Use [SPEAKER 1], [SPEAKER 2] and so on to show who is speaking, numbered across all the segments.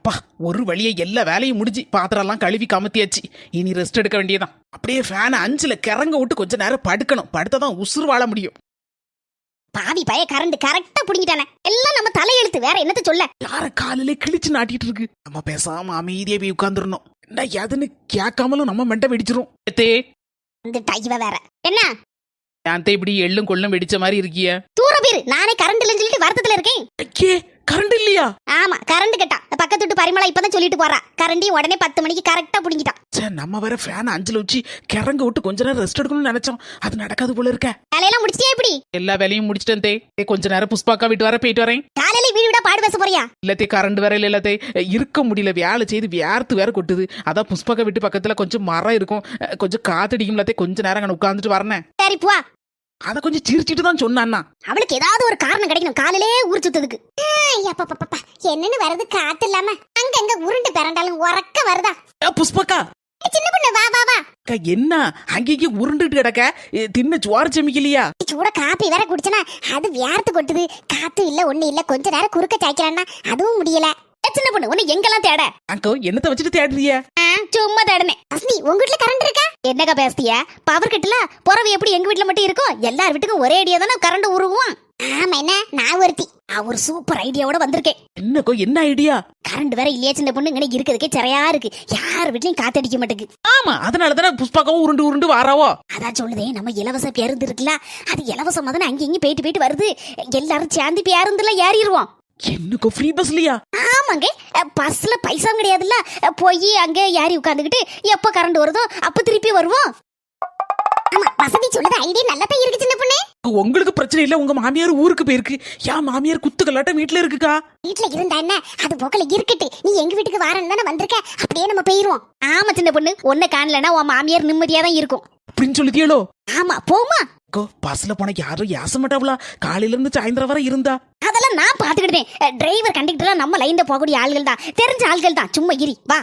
[SPEAKER 1] அப்பா ஒரு வழியை எல்லா வேலையும் முடிஞ்சு பாத்திரம் எல்லாம் கழுவி கமத்தியாச்சு. இனி ரெஸ்ட் எடுக்க வேண்டியதான். அப்படியே ஃபேனை 5ல கிறங்க விட்டு கொஞ்ச நேரம் படுக்கணும். படுத்தாதான் உசுறு வாழ முடியும்.
[SPEAKER 2] பாவி பய கரண்ட் கரெக்டா புடிங்கிட்டானே. எல்லாம் நம்ம தலையெழுத்து, வேற என்னத்த சொல்ல.
[SPEAKER 1] யார காலிலே கிழிச்சு நாட்டிட்டு இருக்கு. நம்ம பேசாம அமைதியா போய் உட்கார்ந்துடணும். என்ன எதுன்னு கேட்காமலும் நம்ம மெண்ட வெடிச்சிரும்.
[SPEAKER 2] இவ வேற என்ன
[SPEAKER 1] ஏன்தே இப்படி எள்ளும் கொள்ளும் வெடிச்ச மாதிரி இருக்கிய?
[SPEAKER 2] தூர பேரு நானே கரண்ட் இல்லைன்னு சொல்லிட்டு வருத்தத்துல இருக்கேன்.
[SPEAKER 1] ஐயே கரண்ட் இல்லையா?
[SPEAKER 2] ஆமா கரண்ட் கட்டா. பக்கத்து வீட்டு பரிமளா இப்பதான் சொல்லிட்டு போறா. கரண்டி உடனே 10 மணிக்கு கரெக்டா புடிங்கிட்டான்.
[SPEAKER 1] நம்ம வேற ஃபேன் 5ல வச்சு கிறங்க விட்டு கொஞ்ச நேரம் ரெஸ்ட் எடுக்கணும்னு நினைச்சோம். அது நடக்காது போல இருக்க.
[SPEAKER 2] வேலையெல்லாம் முடிச்சிட்டியா? எப்படி
[SPEAKER 1] எல்லா வேலையும் முடிச்சிட்டேன் தே. கொஞ்ச நேரம் புஷ்பாக்கா வீட்டு வர போயிட்டு வரேன்.
[SPEAKER 2] காலையில வீடு விட பாடு பேச போறியா?
[SPEAKER 1] இல்லத்தே கரண்ட் வேற இல்லத்தே. இருக்க முடியல, வேலை செய்து வியார்த்து வேற கொட்டுது. அதான் புஷ்பாக்கா வீட்டு பக்கத்துல கொஞ்சம் மரம் இருக்கும், கொஞ்சம் காத்தடிக்கும்லத்தே. கொஞ்ச நேரம் அங்க உட்கார்ந்துட்டு வரேன்.
[SPEAKER 2] சரி போ.
[SPEAKER 1] அத கொஞ்சம் சிரிச்சிட்டு தான் சொன்னான்னா.
[SPEAKER 2] அவளுக்கு ஏதாவது ஒரு காரணம் கிடைக்கணும் காலையிலே ஊர் சுத்ததுக்கு. என்னன்னு வருது காத்து இல்லாம அங்கங்க உருண்டு பிறண்டாலும் உறக்க வருதா?
[SPEAKER 1] புஷ்பக்கா
[SPEAKER 2] சின்ன பொண்ணு வா வா வா.
[SPEAKER 1] என்ன அங்கேயே உருண்டுட்டு கிடக்க? தின்ன சோறு செமிக்கலையா?
[SPEAKER 2] சூட காப்பி வேற குடிச்சனா அது வியார்த்து கொட்டுது. காத்து இல்ல ஒண்ணு இல்ல. கொஞ்ச நேரம் குறுக்க சாய்க்கலான்னா அதுவும் முடியல. சின்ன பொண்ணு உன்னை எங்கெல்லாம் தேட?
[SPEAKER 1] அக்கோ என்னத்த வச்சுட்டு தேடுறிய?
[SPEAKER 2] சும்மா தேடனே. அஸ்னி உங்க வீட்டுல கரண்ட் இருக்கா? என்னக்கா பேசுறிய? பவர் கட்டல பொறவு எப்படி எங்க வீட்டுல மட்டும் இருக்கும்? எல்லார் வீட்டுக்கும் ஒரே ஐடியா தானே கரண்ட் உருவும். ஆமா என்ன நான் ஒருத்தி ஒரு சூப்பர் ஐடியாவோட வந்திருக்கேன்.
[SPEAKER 1] என்னக்கோ என்ன ஐடியா?
[SPEAKER 2] கரண்ட் வேற இல்லையா சின்ன பொண்ணு? இங்க இருக்கிறதுக்கே சரியா இருக்கு. யார் வீட்லயும் காத்தடிக்க மாட்டேங்குது.
[SPEAKER 1] ஆமா அதனாலதானே புஷ்பாக்காவும் உருண்டு உருண்டு வாராவோ.
[SPEAKER 2] அதான் சொல்லுதே நம்ம இலவச பேருந்து இருக்குல்ல, அது இலவசமா தானே அங்க இங்க போயிட்டு வருது. எல்லாரும் சேர்ந்து பேருந்துல ஏறிடுவோம்.
[SPEAKER 1] என்னக்கோ ஃப்ரீ பஸ்லயா?
[SPEAKER 2] ஆமாங்க பஸ்ல பைசா கிடையாதுல்ல. போய் அங்க ஏறி உட்காந்துக்கிட்டு எப்ப கரண்ட் வருதோ அப்ப திருப்பி வருவோம். ஆமா வசதி சொல்லுது ஐடியா நல்லதான் இருக்கு சின்ன பொண்ணு.
[SPEAKER 1] உங்களுக்கு பிரச்சனை இல்ல, உங்க மாமியார் ஊருக்கு போயிருக்கு. ஏன் மாமியார் குத்துக்கலாட்டம் வீட்டுல இருக்குக்கா?
[SPEAKER 2] வீட்டுல இருந்தா என்ன, அது போக்கல இருக்கட்டு. நீ எங்க வீட்டுக்கு வரேன்னு தானே வந்திருக்க, அப்படியே நம்ம போயிருவோம். ஆமா சின்ன பொண்ணு ஒன்ன காணலன்னா உன் மாமியார் நிம்மதியா தான் இருக்கும்
[SPEAKER 1] அப்படின்னு சொல்லிட்டியோ?
[SPEAKER 2] ஆமா போமா.
[SPEAKER 1] பஸ்ல போன யாரும் யாச மாட்டாவளா? காலையில இருந்து சாயந்தரம் வரை இருந்தா
[SPEAKER 2] அதெல்லாம் நான் பாத்துக்கிட்டேன். டிரைவர் கண்டக்டர் நம்ம லைன்ல போகக்கூடிய ஆள்கள் தான், தெரிஞ்ச ஆள்கள் தான். சும்மா இரி வா.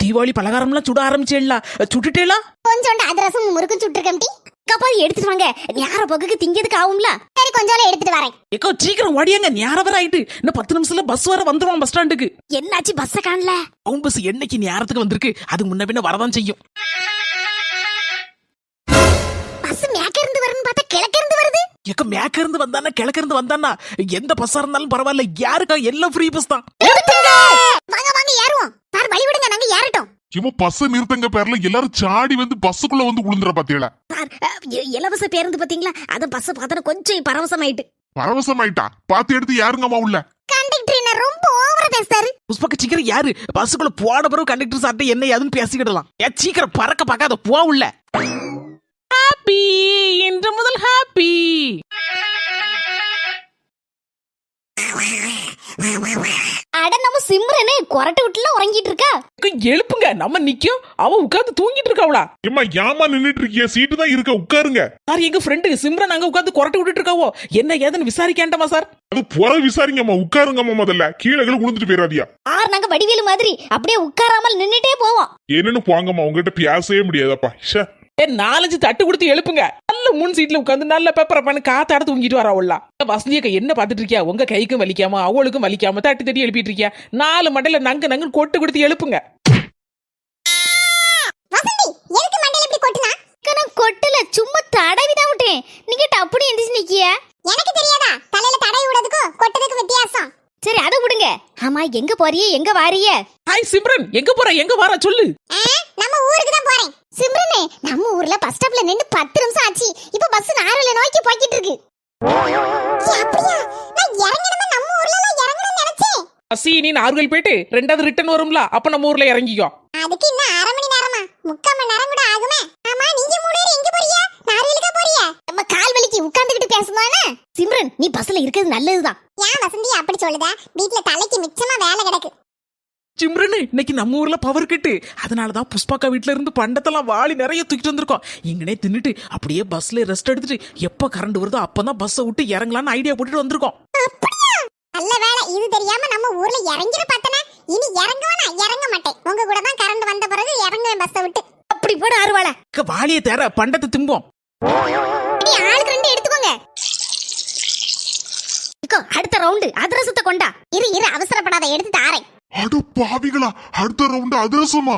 [SPEAKER 1] தீபாவளி பலகாரம் எல்லாம் சுட ஆரம்பிச்சேல, சுட்டுட்டேலா?
[SPEAKER 2] கொஞ்சோண்டு அதிரசம் முறுக்கும் சுட்டுருக்கம்டி. கப்பாதி எடுத்துட்டு வாங்க, ஞார போக்கு திங்கிறதுக்கு ஆகும்ல. சரி கொஞ்சம் எடுத்துட்டு வரேன்.
[SPEAKER 1] ஏக்கோ சீக்கிரம் ஓடியாங்க, ஞார வர ஆயிட்டு. இன்னும் 10 நிமிஷத்துல பஸ் வர வந்துருவான் பஸ் ஸ்டாண்டுக்கு.
[SPEAKER 2] என்னாச்சு பஸ்ஸ காணல?
[SPEAKER 1] டவுன் பஸ் என்னைக்கு நேரத்துக்கு வந்திருக்கு, அது முன்ன பின்ன வரதான் செய்யும்.
[SPEAKER 2] பஸ் மேக்க இருந்து வரும்னு பார்த்தா கிழக்க இருந்து வருது.
[SPEAKER 1] ஏக்க மேக்க இருந்து வந்தானா கிழக்க இருந்து வந்தானா எந்த பஸ்ஸா இருந்தாலும் பரவாயில்ல, யாருக்கா எல்லாம் ஃப்ரீ பஸ் தான்.
[SPEAKER 2] வாங்க வாங்க ஏறுவோம். சார் வழி விடுங்க, நாங்க ஏறட்டும்.
[SPEAKER 3] இவன் பஸ் நிறுத்தங்க பேர்ல எல்லாரும் சாடி வந்து பஸ்ஸுக்குள்ள வந்து விழுந்துற பாத்தீங்களா?
[SPEAKER 2] சார் இலவச பேருந்து பாத்தீங்களா? அத பஸ் பார்த்தா கொஞ்சம் பரவசமாயிட்டு.
[SPEAKER 3] பரவசமாயிட்டா? பாத்து எடுத்து யாருங்கம்மா உள்ள?
[SPEAKER 2] கண்டக்டர் என்ன ரொம்ப ஓவரா பேசுறாரு.
[SPEAKER 1] புஷ்பக்க சீக்கிரம் யாரு பஸ்ஸுக்குள்ள போட பிறகு கண்டக்டர் சார்ட்ட என்ன ஏதுன்னு பேசிக்கிடலாம். சீக்கிரம் பறக்க பார்க்காத போ உள்ள. ஹாப்பி இன்று முதல் ஹாப்பி.
[SPEAKER 2] அட நம்ம சிம்ரனே கொரட்டை விட்டுல உறங்கிட்டு இருக்கா.
[SPEAKER 1] எழுப்புங்க, நம்ம நிக்கும். அவ உட்கார்ந்து தூங்கிட்டு இருக்காவளா?
[SPEAKER 3] ஏம்மா யாமா நின்னுட்டு இருக்கிய? சீட்டு தான் இருக்க, உட்காருங்க.
[SPEAKER 1] சார் எங்க ஃப்ரெண்டு சிம்ரன் அங்க உட்கார்ந்து கொரட்டை விட்டுட்டு இருக்காவோ. என்ன ஏதுன்னு விசாரிக்காண்டமா சார்?
[SPEAKER 3] அது புற விசாரிங்கம்மா, உட்காருங்கம்மா. முதல்ல கீழே விழுந்துட்டு போயிடாதியா.
[SPEAKER 2] நாங்க வடிவேலு மாதிரி அப்படியே உட்காராமல் நின்னுட்டே போவோம்.
[SPEAKER 3] என்னன்னு போங்கம்மா, உங்ககிட்ட பேசவே முடியாதப்பா.
[SPEAKER 1] 4-5 தட்டு கொடுத்து எழுப்புங்க. நல்ல 3 சீட்ல உட்காந்து நல்ல பேப்பரை பண்ணி காத்தாட தூங்கிட்டு வரா. வசந்தியக்க என்ன பாத்துட்டு இருக்கியா? உங்க கைக்கும் வலிக்காம அவளுக்கும் வலிக்காம தட்டி தட்டி எழுப்பிட்டு இருக்கியா? 4 மண்டல நங்கு நங்கு கொட்டு கொடுத்து எழுப்புங்க.
[SPEAKER 2] கொட்டுல சும்மா தடவிதான் விட்டேன். நீங்க அப்படி எந்திரிச்சு நிக்கிய? எனக்கு தெரியாதா தலையில தடவி விடுறதுக்கும் கொட்டதுக்கு வித்தியாசம். சரி அதை விடுங்க. ஆமா எங்க போறியே, எங்க வாரிய?
[SPEAKER 1] ஹாய் சிம்ரன், எங்க போற எங்க வார சொல்லு.
[SPEAKER 2] நம்ம ஊருக்கு தான் போறேன். சிம்ரனே நம்ம ஊர்ல பஸ் ஸ்டாப்ல நின்னு 10 நிமிஷம் ஆச்சு. இப்ப பஸ் நாரல நோக்கி போயிட்டு இருக்கு. அப்படியே நான் இறங்கணுமா? நம்ம ஊர்ல நான் இறங்கணும்னு நினைச்சேன்.
[SPEAKER 1] அசி நீ நார்கல் போயிட்டு 2வது ரிட்டர்ன் வரும்ல, அப்ப நம்ம ஊர்ல இறங்கிக்கோ.
[SPEAKER 2] அதுக்கு இன்னும் 1/2 மணி நேரமா? 3/4 மணி நேரம் கூட ஆகுமே. ஆமா நீங்க 3 பேர் எங்க போறீங்க? நார்கலுக்கு போறீங்க? நம்ம கால் வலிக்கு உட்கார்ந்துகிட்டு பேசுவானே. சிம்ரன் நீ பஸ்ல இருக்கிறது நல்லதுதான். ஏன் வசந்தி அப்படி சொல்லுத? வீட்ல தலைக்கு மிச்சமா வேலை கிடக்கு.
[SPEAKER 1] சிம்ரன் இன்னைக்கு நம்ம ஊர்ல பவர் கட்டு. அதனாலதான் புஷ்பாக்கா வீட்டுல இருந்து பண்டத்தெல்லாம் வாளி நிறைய தூக்கிட்டு வந்திருக்கோம். இங்கனே தின்னுட்டு அப்படியே பஸ்ல ரெஸ்ட் எடுத்துட்டு எப்ப கரண்ட் வருதோ அப்பதான் பஸ்ஸை விட்டு இறங்கலான்னு ஐடியா போட்டுட்டு வந்திருக்கோம்.
[SPEAKER 2] நல்ல வேலை, இது தெரியாம நம்ம ஊர்ல இறங்கிர பார்த்தனே. இனி இறங்குவனா? இறங்க மாட்டேன். உங்க கூட தான் கரண்ட் வந்த பிறகு இறங்குவேன் பஸ்ஸை விட்டு. அப்படி போட அருவாள
[SPEAKER 1] வாளிய தேர பண்டத்தை திம்போம்.
[SPEAKER 2] நீ ஆளுக்கு 2 எடுத்துக்கோங்க. அடுத்த ரவுண்டு அதிரசத்தை கொண்டா. இரு அவசரப்படாத, எடுத்து தாரேன்.
[SPEAKER 3] அட பாவிகளா, அடுத்த ரவுண்ட் அதிரசமா?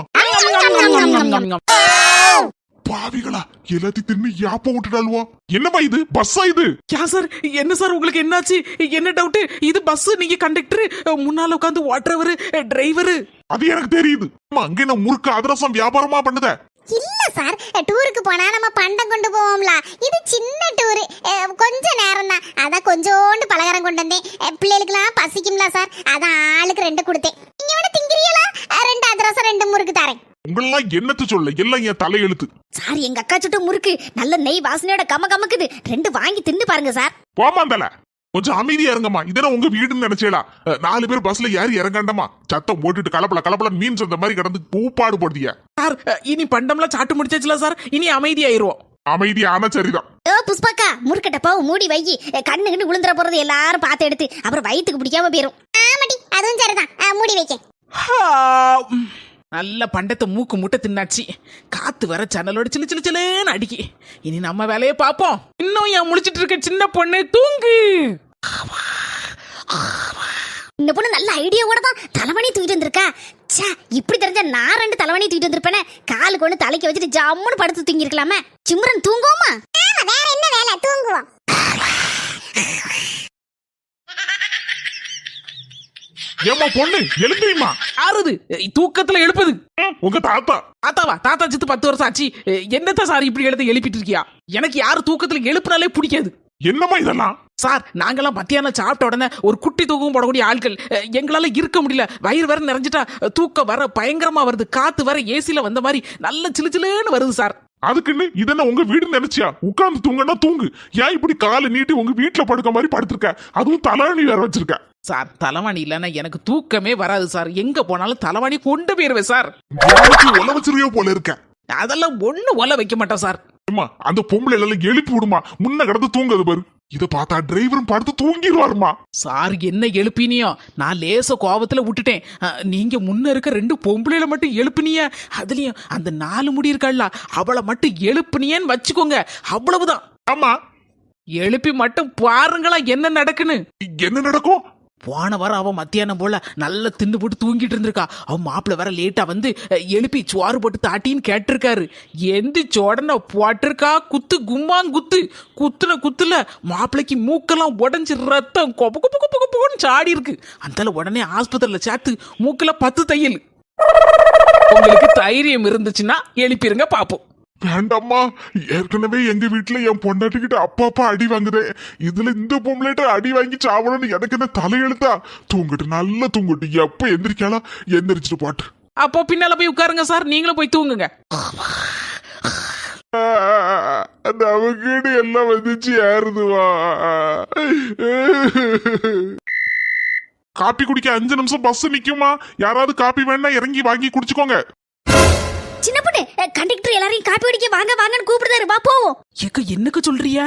[SPEAKER 3] பாவிகளா, எல்லாத்தையும் திரும்பி யாப்ப விட்டுடாலுவா. என்னப்பா இது, பஸ்ஸா இது?
[SPEAKER 1] யா சார், என்ன சார் உங்களுக்கு என்னாச்சு? என்ன டவுட்? இது பஸ், நீங்க கண்டக்டர், முன்னால உட்காந்து ஓட்டுறவரு டிரைவரு.
[SPEAKER 3] அது எனக்கு தெரியுது. அங்க நான் முறுக்கு அதிரசம் வியாபாரமா பண்ணுத?
[SPEAKER 2] இல்ல சார், டூருக்கு போனா நம்ம பண்டம் கொண்டு போவோம்ல, இது சின்ன டூர், கொஞ்ச நேரம் தான், அதான் கொஞ்சோண்டு பலகாரம் கொண்டு வந்தேன். பிள்ளைகளுக்குலாம் பசிக்கும்ல சார், அதான் ஆளுக்கு 2 கொடுத்தேன். நீங்க வேணா திங்கிறீங்களா? 2 அதிரசம் 2 முறுக்கு தரேன்.
[SPEAKER 3] உங்களெல்லாம் என்னத்து சொல்ல, எல்லாம் என் தலையெழுத்து.
[SPEAKER 2] சார், எங்க அக்கா சுட்டு முறுக்கு நல்ல நெய் வாசனையோட கமக்குது, 2 வாங்கி தின்னு பாருங்க சார்.
[SPEAKER 3] போமாந்தல, கொஞ்சம் அமைதியா இருங்கம்மா. இதெல்லாம் உங்க வீடுன்னு நினைச்சேடா. 4 பேர் பஸ்ல ஏறி இறங்காண்டமா, சத்தம் போட்டுட்டு கலப்பல மீன் சொந்த மாதிரி கிடந்து பூப்பாடு போடுதியா.
[SPEAKER 1] சார், இனி பண்டம்லாம் சாட்டு முடிச்சாச்சுல சார், இனி அமைதியாயிருவோம்.
[SPEAKER 3] அமைதியான சரிதான்.
[SPEAKER 2] ஓ புஷ்பாக்கா, முறுக்கட்ட பாவு மூடி வை, கண்ணு விழுந்துற போறது எல்லாரும் பார்த்து எடுத்து அப்புறம் வயிற்றுக்கு பிடிக்காம போயிரும். ஆமாடி, அதுவும் சரிதான், மூடி வைக்க.
[SPEAKER 1] நல்ல பண்டத்தை மூக்கு முட்டை தின்னாச்சு. காத்து வர சன்னலோட சிலு சிலு சிலுன்னு அடிக்கி. இனி நம்ம வேலையை பார்ப்போம். இன்னும் ஏன் முழிச்சிட்டு இருக்க சின்ன பொண்ணு, தூங்கு.
[SPEAKER 2] இந்த பொண்ணு நல்ல ஐடியாவோட தான் தலைவணி தூக்கிட்டு வந்திருக்கா. ச்சே, இப்படி தெரிஞ்சா நான் 2 தலைவணி தூக்கிட்டு வந்திருப்பேனே. காலு கொண்டு தலைக்கு வச்சுட்டு ஜம்முன்னு படுத்து தூங்கி இருக்கலாமே. சிம்ரன் தூங்குவோமா? ஆமா, வேற என்ன வேலை, தூங்குவோம்.
[SPEAKER 3] ஏமா பொண்ணு, எழுந்துமா.
[SPEAKER 1] ஆறுது தூக்கத்துல எழுப்புது.
[SPEAKER 3] உங்க தாத்தா.
[SPEAKER 1] தாத்தாவா? தாத்தா செத்து 10 வருஷம் ஆச்சு. என்னத்த சார் இப்படி எழுப்பிட்டு இருக்கியா? எனக்கு யாரு தூக்கத்துல எழுப்புனாலே பிடிக்காது.
[SPEAKER 3] என்னமா இதெல்லாம்?
[SPEAKER 1] சார், நாங்கெல்லாம் மத்தியானம் சாப்பிட்ட உடனே ஒரு குட்டி தூக்கம் போடக்கூடிய ஆட்கள். எங்களால இருக்க முடியல. வயிறு வர நிறைஞ்சிட்டா தூக்கம் வர பயங்கரமா வருது. காத்து வர ஏசில வந்த மாதிரி நல்ல சிலு சிலுன்னு வருது சார்.
[SPEAKER 3] அதுக்குன்னு இதென்ன உங்க வீடு நினைச்சியா? உட்கார்ந்து தூங்கன்னா தூங்கு. ஏன் இப்படி காலை நீட்டி உங்க வீட்டுல படுக்க மாதிரி படுத்திருக்க? அதுவும் தலைவணி வேற வச்சிருக்க.
[SPEAKER 1] சார், தலைவாணி இல்லைன்னா எனக்கு தூக்கமே வராது சார். எங்க போனாலும் தலைவாணி கொண்டு போயிருவேன் சார்.
[SPEAKER 3] ஒல வச்சிருக்கோ போல இருக்க.
[SPEAKER 1] அதெல்லாம் ஒண்ணு ஒல வைக்க மாட்டோம் சார்.
[SPEAKER 3] அந்த பொம்பளை எல்லாம் எழுப்பி விடுமா, முன்ன கிடந்து தூங்குது பாரு. இத பார்த்தா டிரைவரும் படுத்து தூங்கிடுவாருமா.
[SPEAKER 1] சார், என்ன எழுப்பினியோ? நான் லேச கோபத்துல விட்டுட்டேன். நீங்க முன்ன இருக்க 2 பொம்பளையில மட்டும் எழுப்பினிய, அதுலயும் அந்த 4 முடி இருக்கல்ல, அவளை மட்டும் எழுப்பினியன்னு வச்சுக்கோங்க, அவ்வளவுதான்.
[SPEAKER 3] ஆமா,
[SPEAKER 1] எழுப்பி மட்டும் பாருங்களா என்ன நடக்குன்னு.
[SPEAKER 3] என்ன நடக்கும்?
[SPEAKER 1] போன வாரம் அவன் மத்தியானம் போல நல்லா தின்னு போட்டு தூங்கிட்டு இருந்திருக்கா. அவன் மாப்பிள்ள வர லேட்டா வந்து எழுப்பி சோறு போட்டு தாட்டின்னு கேட்டிருக்காரு. எந்திரிச்ச உடனே போட்டிருக்கா குத்து, கும்மாங்குத்து. குத்துல மாப்பிள்ளைக்கு மூக்கெல்லாம் உடஞ்சி ரத்தம் கொப்பு கொப்பு கொப்பு கொப்புன்னு சாடி இருக்கு. அந்த உடனே ஆஸ்பத்திரியில சேர்த்து மூக்குல 10 தையல். உங்களுக்கு தைரியம் இருந்துச்சுன்னா எழுப்பிருங்க பாப்போம்.
[SPEAKER 3] வேண்டாம்மா, ஏற்கனவே எங்க வீட்டுல என் பொண்டாட்டிக்கிட்ட அப்பா அடி வாங்குதே. இதுல இந்த பொம்பளைட்ட அடி வாங்கி சாவணும்னு எனக்கு என்ன தலையெழுத்தா? தூங்கிட்டு நல்லா தூங்கிட்டு எப்ப எந்திரிக்கலாம் எந்திரிச்சிட்டு பாட்டு.
[SPEAKER 1] அப்போ பின்னால போய் உட்காருங்க சார், நீங்களும் போய் தூங்குங்க.
[SPEAKER 3] அந்த அவங்கீடு எல்லாம் வந்துச்சு ஏறுதுவா. காப்பி குடிக்க 5 நிமிஷம் பஸ் நிக்குமா? யாராவது காப்பி வேணா இறங்கி வாங்கி குடிச்சுக்கோங்க.
[SPEAKER 2] சின்ன பொண்ணு, கண்டக்டர் எல்லாரையும் காப்பி குடிக்க வாங்க வாங்கன்னு கூப்பிடுறாரு, வா போவோம்.
[SPEAKER 1] ஏக்க, என்னக்க சொல்றியா?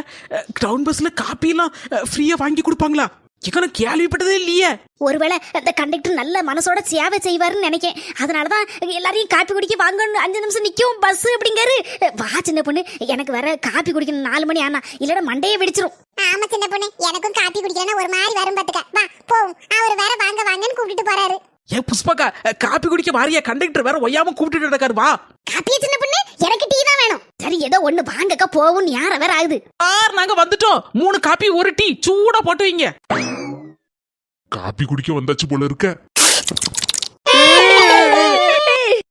[SPEAKER 1] டவுன் பஸ்ல காப்பி எல்லாம் ஃப்ரீயா வாங்கி கொடுப்பாங்களா? ஏக்க, நான் கேள்விப்பட்டதே இல்லையே.
[SPEAKER 2] ஒருவேளை அந்த கண்டக்டர் நல்ல மனசோட சேவை செய்வாருன்னு நினைக்கேன். அதனாலதான் எல்லாரையும் காப்பி குடிக்க வாங்கன்னு 5 நிமிஷம் நிக்கும் பஸ் அப்படிங்காரு. வா சின்ன பொண்ணு, எனக்கு வேற காப்பி குடிக்கணும் 4 மணி ஆனா, இல்லன்னா மண்டையே வெடிச்சிரும். ஆமா சின்ன பொண்ணு, எனக்கும் காப்பி குடிக்கணும்னா ஒரு மாதிரி வரும் பாத்துக்க. வா போவோம். அவர் வேற வாங்க வாங்கன்னு கூப்பிட்டு போறாரு.
[SPEAKER 1] ஏ புஷ்பாக்கா, காப்பி குடிக்க வாரியா? கண்டக்டர் வேற ஒய்யாம கூப்பிட்டு இருக்காரு. வா.
[SPEAKER 2] காப்பியா சின்ன பொண்ணு? எனக்கு டீ தான் வேணும். சரி, ஏதோ ஒண்ணு வாங்கக்கா போவும். யார வேற ஆகுது.
[SPEAKER 1] நாங்க வந்துட்டோம். 3 காப்பி 1 டீ சூடா போட்டு வைங்க.
[SPEAKER 3] காப்பி குடிக்க வந்தாச்சு போல இருக்க.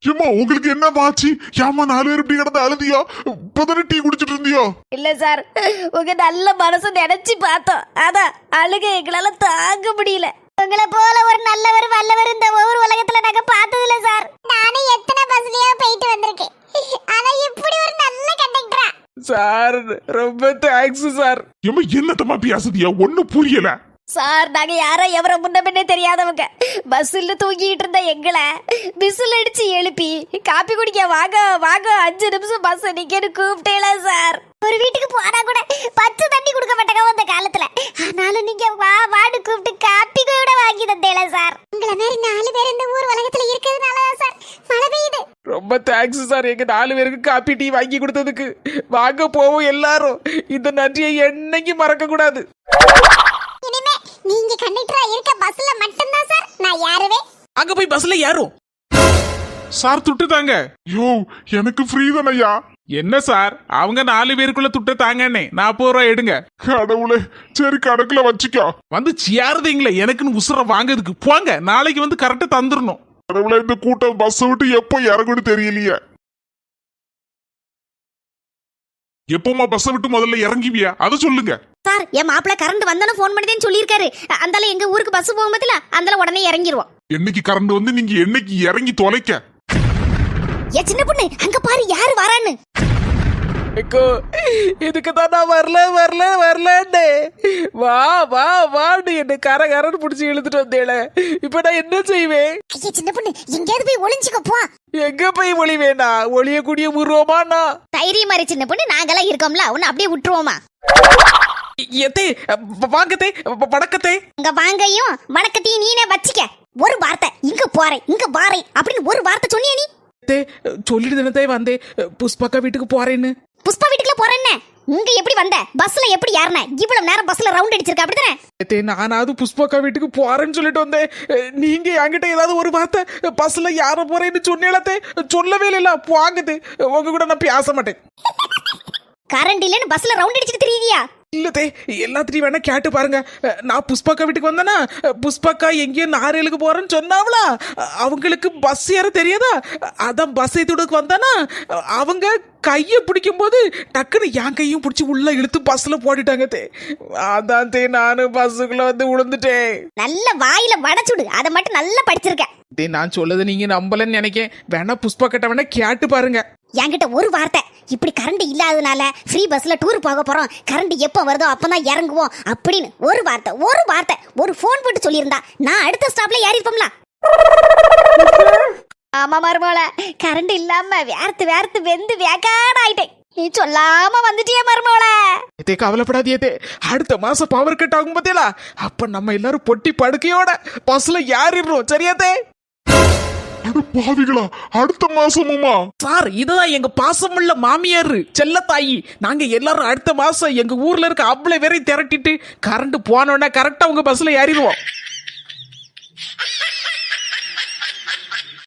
[SPEAKER 3] ஏமா, உங்களுக்கு என்ன பாச்சு? ஏமா 4 பேர் இப்படி கிடந்து அழுதியோ? இப்பதானே டீ குடிச்சிட்டு இருந்தியோ?
[SPEAKER 2] இல்ல சார், உங்க நல்ல மனசு நினைச்சு பார்த்தோம். அதான் அழுக எங்களால தாங்க முடியல. உங்களை போல ஒரு நல்லவர் வல்லவர் இந்த ஒவ்வொரு உலகத்துல நாங்க பார்த்ததில்ல சார். நானே எத்தனை பஸ்லயோ போயிட்டு வந்திருக்கேன். ஆனா இப்படி ஒரு நல்ல கண்டக்டரா?
[SPEAKER 1] சார், ரொம்ப தேங்க்ஸ் சார்.
[SPEAKER 3] ஏமா, என்னத்தமா பேசுதியா? ஒன்னும் புரியல
[SPEAKER 2] சார். நாங்க யாரோ எவரோ முன்ன பின்னே தெரியாதவங்க. பஸ்ல தூங்கிட்டு இருந்த எங்களை விசில் அடிச்சு எழுப்பி காப்பி குடிக்க வாங்க வாங்க 5 நிமிஷம் பஸ் நிக்கன்னு கூப்பிட்டேல சார். ஒரு வீட்டுக்கு போனா கூட 10 தண்ணி கொடுக்க மாட்டாங்க அந்த காலத்துல. ஆனாலும் நீங்க வா வாடு கூப்பிட்டு காப்பி கூட வாங்கி தந்தேல சார். உங்களை மாதிரி 4 பேர் இந்த ஊர் உலகத்துல இருக்கிறதுனால சார் மழை பெய்யுது.
[SPEAKER 1] ரொம்ப தேங்க்ஸ் சார், எங்க 4 பேருக்கு காப்பி டீ வாங்கி கொடுத்ததுக்கு. வாங்க போவோம் எல்லாரும். இந்த நன்றியை என்னைக்கு மறக்க கூடாது.
[SPEAKER 2] இனிமே நீங்க கண்டக்டரா இருக்க பஸ்ல மட்டும்தான் சார் நான் யாருவே
[SPEAKER 1] அங்க போய் பஸ்ல ஏறும்.
[SPEAKER 4] சார் துட்டு தாங்க.
[SPEAKER 3] யோ எனக்கு ஃப்ரீ தானையா?
[SPEAKER 4] என்ன சார் அவங்க 4 பேருக்குள்ள துட்டு தாங்கன்னே 40 ரூபா எடுங்க.
[SPEAKER 3] கடவுளே, சரி கணக்குல வச்சுக்கோ.
[SPEAKER 4] வந்து சியாருதீங்களே எனக்குன்னு உசுர வாங்குறதுக்கு போங்க. நாளைக்கு வந்து கரெக்டா தந்துடணும்.
[SPEAKER 3] கடவுளே, இந்த கூட்டம் பஸ் விட்டு எப்போ இறங்குன்னு தெரியலையே.
[SPEAKER 4] எப்போமா பஸ் விட்டு முதல்ல இறங்குவியா அதை சொல்லுங்க.
[SPEAKER 2] சார் என் மாப்பிள்ள கரண்ட் வந்தானு ஃபோன் பண்ணிதேன்னு சொல்லியிருக்காரு. அந்தால எங்க ஊருக்கு பஸ் போகும்போதுல அந்தால உடனே இறங்கிடுவோம்.
[SPEAKER 3] என்னைக்கு கரண்ட் வந்து நீங்க என்னைக்கு இறங்கி தொலைக்க.
[SPEAKER 2] ஏ சின்ன பொண்ணு அங்க பாரு யாரு வரான்னு.
[SPEAKER 1] இதுக்குதான் நான் வரலன்னு வா வா வான்னு என்ன கரன்னு புடிச்சு இழுத்துட்டு வந்தேல. இப்ப நான் என்ன செய்வேன்?
[SPEAKER 2] ஐயா சின்ன பொண்ணு எங்கேயாவது போய் ஒளிஞ்சுக்க போ.
[SPEAKER 1] எங்க போய் ஒளிவேனா? ஒளியக்கூடிய உருவமா நான்?
[SPEAKER 2] தைரியம் மாதிரி சின்ன பொண்ணு நாங்கெல்லாம் இருக்கோம்ல, உன்னை அப்படியே விட்டுருவோமா?
[SPEAKER 1] எத்தே வாங்கத்தே வணக்கத்தே.
[SPEAKER 2] அங்க வாங்கையும் வணக்கத்தையும் நீனே வச்சுக்க. ஒரு வார்த்தை இங்க போறேன் இங்க வாரேன் அப்படின்னு ஒரு வார்த்தை சொன்னியா நீ?
[SPEAKER 1] சொல்லிட்டு தானே வந்தேன் புஷ்பாக்கா வீட்டுக்கு போறேன்னு.
[SPEAKER 2] புஷ்பா வீட்டுக்குள்ள போறேன்னு இங்க எப்படி வந்த? பஸ்ல எப்படி ஏறின? இவ்வளவு நேரம் பஸ்ல ரவுண்ட் அடிச்சிருக்க அப்படிதானே?
[SPEAKER 1] நானாவது புஷ்பாக்கா வீட்டுக்கு போறேன்னு சொல்லிட்டு வந்தேன். நீங்க என்கிட்ட ஏதாவது ஒரு வார்த்தை பஸ்ல யார போறேன்னு சொன்னீங்களே? சொல்லவே இல்ல. வாங்குது உங்க கூட நான் பேச மாட்டேன்.
[SPEAKER 2] கரண்ட் இல்லன்னு பஸ்ல ரவுண்ட் அடிச்சிட்டு தெரியுதியா?
[SPEAKER 1] இல்லதே எல்லாத்தையும் வேணா கேட்டு பாருங்க. நான் புஷ்பாக்கா வீட்டுக்கு வந்தேன்னா புஷ்பாக்கா எங்கேயோ நாரேலுக்கு போறேன்னு சொன்னாவளா? அவங்களுக்கு பஸ் ஏற தெரியாதா? அதான் பஸ் ஏத்துக்கு வந்தானா அவங்க கையை பிடிக்கும் போது டக்குன்னு என் கையும் பிடிச்சி உள்ள இழுத்து பஸ்ல போட்டுட்டாங்க. அதான் நானும் பஸ்ஸுக்குள்ள வந்து விழுந்துட்டேன்.
[SPEAKER 2] நல்ல வாயில வடச்சுடு, அதை மட்டும் நல்லா படிச்சிருக்க.
[SPEAKER 1] நான் சொல்லதை நீங்க நம்பலன்னு நினைக்கேன். வேணா புஷ்பா கிட்ட வேணா கேட்டு பாருங்க.
[SPEAKER 2] என்கிட்ட ஒரு வார்த்தை இப்படி கரண்ட் இல்லாதனால ஃப்ரீ பஸ்ல டூர் போக போறோம், கரண்ட் எப்போ வருதோ அப்பதான் இறங்குவோம் அப்படின்னு ஒரு வார்த்தை ஒரு போன் போட்டு சொல்லியிருந்தா நான் அடுத்த ஸ்டாப்ல ஏறி இருப்போம்ல. ஆமா மருமோள, கரண்ட் இல்லாம வேர்த்து வெந்து வேக்காட ஆயிட்டேன். நீ சொல்லாம வந்துட்டியே மருமோள.
[SPEAKER 1] கவலைப்படாதே, அடுத்த மாசம் பவர் கட் ஆகும் பார்த்தீங்களா? அப்ப நம்ம எல்லாரும் பொட்டி படுக்கையோட பஸ்ல ஏறிடுறோம். சரியாதே?
[SPEAKER 3] பாவிகளா, அடுத்த மாசமுமா?
[SPEAKER 1] சார் இதுதான் எங்க பாசமுள்ள மாமியார் செல்லத்தாயி. நாங்க எல்லாரும் அடுத்த மாசம் எங்க ஊர்ல இருக்க அவ்வளவு பேரை திரட்டிட்டு கரண்ட் போனோன்னா கரெக்டா உங்க பஸ்ல ஏறிடுவோம்.